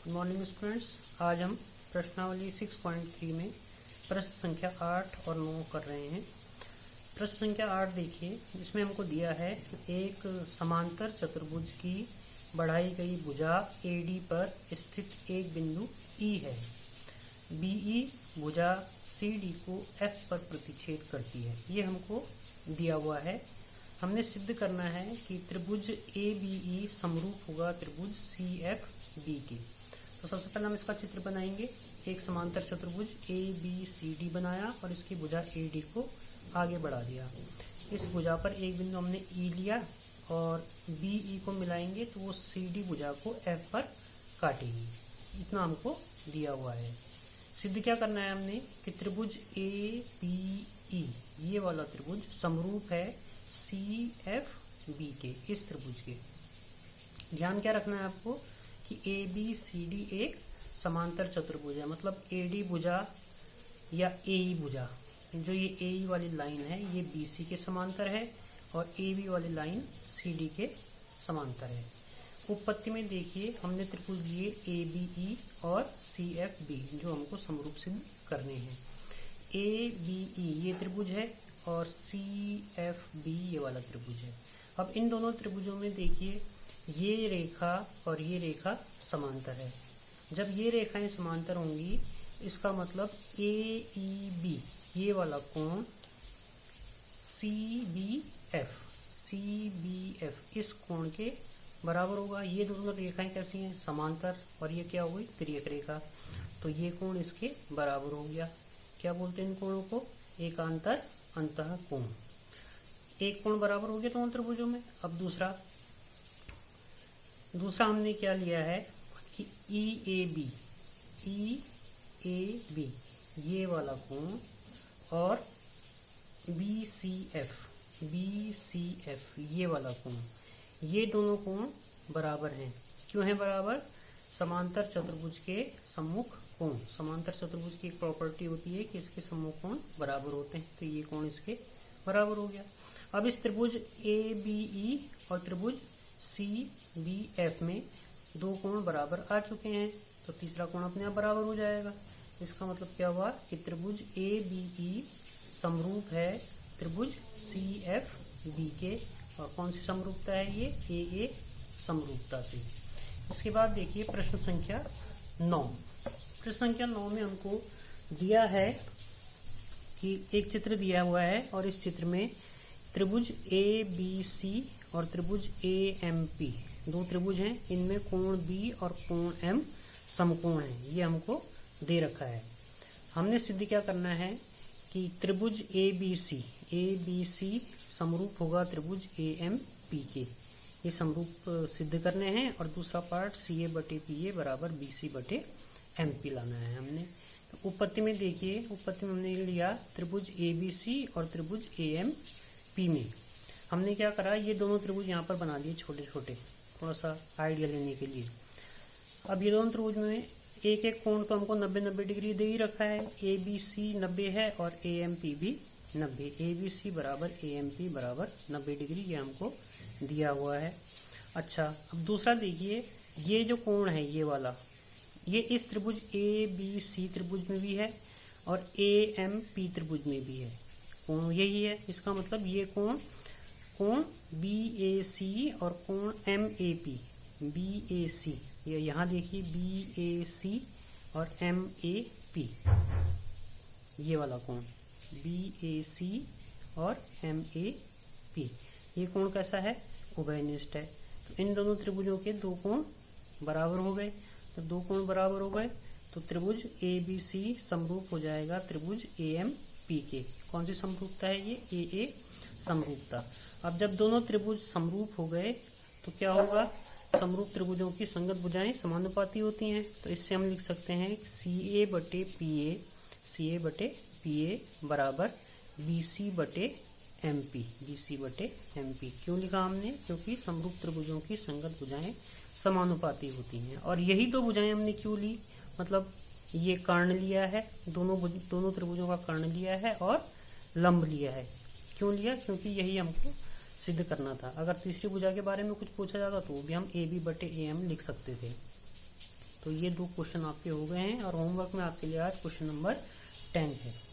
Good morning students. आज हम प्रश्नावली 6.3 में प्रश्न संख्या 8 और 9 कर रहे हैं। प्रश्न संख्या 8 देखिए, जिसमें हमको दिया है एक समांतर चतुर्भुज की बढ़ाई गई भुजा AD पर स्थित एक बिंदु E है। BE भुजा CD को F पर प्रतिच्छेद करती है। ये हमको दिया हुआ है। हमने सिद्ध करना है कि त्रिभुज ABE समरूप होगा त्रिभुज CFB के। तो सबसे पहले हम इसका चित्र बनाएंगे। एक समांतर चतुर्भुज ABCD बनाया और इसकी भुजा AD को आगे बढ़ा दिया। इस भुजा पर एक बिंदु हमने E लिया और BE को मिलाएंगे तो वो CD भुजा को F पर काटेगी। इतना हमको दिया हुआ है। सिद्ध क्या करना है हमने कि त्रिभुज ABE ये वाला त्रिभुज समरूप है CFB के, इस त्रिभुज के। ध्यान क्या रखना है आपको कि ABCD एक समांतर चतुर्भुज है, मतलब AD भुजा या AE भुजा, जो ये AE वाली लाइन है ये BC के समांतर है और AB वाली लाइन CD के समांतर है। उत्पत्ति में देखिए हमने त्रिभुज लिए ABE और CFB जो हमको समरूप सिद्ध करने हैं। ABE ये त्रिभुज है और CFB ये वाला त्रिभुज है। अब इन दोनों त्रिभुजों में देखिए ये रेखा और ये रेखा समांतर है। जब ये रेखाएं समांतर होंगी इसका मतलब AEB ये वाला कोण CBF इस कोण के बराबर होगा। ये दोनों रेखाएं कैसी हैं? समांतर, और ये क्या हो गई? तिर्यक रेखा। तो ये कोण इसके बराबर हो गया। क्या बोलते हैं इन कोणों को? एकांतर अंतः कोण। एक कोण बराबर हो गया दोनों त्रिभुजों में। अब दूसरा हमने क्या लिया है कि EAB ये वाला कोण और BCF ये वाला कोण, ये दोनों कोण बराबर हैं। क्यों हैं बराबर? समांतर चतुर्भुज के सम्मुख कोण। समांतर चतुर्भुज की एक प्रॉपर्टी होती है कि इसके सम्मुख कोण बराबर होते हैं, तो ये कोण इसके बराबर हो गया। अब इस त्रिभुज ABE और त्रिभुज CBF में दो कोण बराबर आ चुके हैं, तो तीसरा कोण अपने आप बराबर हो जाएगा। इसका मतलब क्या हुआ कि त्रिभुज ABE समरूप है त्रिभुज CFB के। और कौन सी समरूपता है ये? AA समरूपता से। इसके बाद देखिए प्रश्न संख्या 9। प्रश्न संख्या 9 में हमको दिया है कि एक चित्र दिया हुआ है और इस चित्र में त्रिभुज ABC और त्रिभुज AMP दो त्रिभुज हैं। इनमें कोण B और कोण M समकोण है, ये हमको दे रखा है। हमने सिद्ध क्या करना है कि त्रिभुज ABC समरूप होगा त्रिभुज AMP के। ये समरूप सिद्ध करने हैं और दूसरा पार्ट CA/PA बराबर BC/MP लाना है हमने। तो उत्पत्ति में देखिए, उत्पत्ति में हमने लिया त्रिभुज ABC और त्रिभुज AMP में हमने क्या करा, ये दोनों त्रिभुज यहाँ पर बना दिए छोटे छोटे, थोड़ा सा आइडिया लेने के लिए। अब ये दोनों त्रिभुज में एक एक कोण तो हमको 90-90 डिग्री दे ही रखा है। ABC 90 है और AMP भी 90। ABC बराबर AMP बराबर 90 डिग्री, ये हमको दिया हुआ है। अच्छा, अब दूसरा देखिए, ये जो कोण है ये वाला, ये इस त्रिभुज ABC त्रिभुज में भी है और AMP त्रिभुज में भी है। कोण यही है, इसका मतलब ये कोण BAC और कोण MAP BAC, ये यहाँ देखिए BAC और MAP, ये वाला कोण BAC और MAP, ये कोण कैसा है? उभयनिष्ठ है। तो इन दोनों त्रिभुजों के दो कोण बराबर हो गए। तो दो कोण बराबर हो गए तो त्रिभुज ABC समरूप हो जाएगा त्रिभुज AMP के। कौन सी समरूपता है ये? AA समरूपता। अब जब दोनों त्रिभुज समरूप हो गए तो क्या होगा? समरूप त्रिभुजों की संगत भुजाएं समानुपाती होती हैं। तो इससे हम लिख सकते हैं CA/PA बराबर BC/MP। क्यों लिखा हमने? क्योंकि समरूप त्रिभुजों की संगत भुजाएं समानुपाती होती हैं। और यही दो भुजाएं हमने क्यों ली? मतलब ये कर्ण लिया है, दोनों त्रिभुजों का कर्ण लिया है और लंब लिया है। क्यों लिया? क्योंकि यही हमको सिद्ध करना था। अगर तीसरी भुजा के बारे में कुछ पूछा जाता तो वो भी हम AB/AM लिख सकते थे। तो ये 2 क्वेश्चन आपके हो गए हैं और होमवर्क में आपके लिए आज क्वेश्चन नंबर 10 है।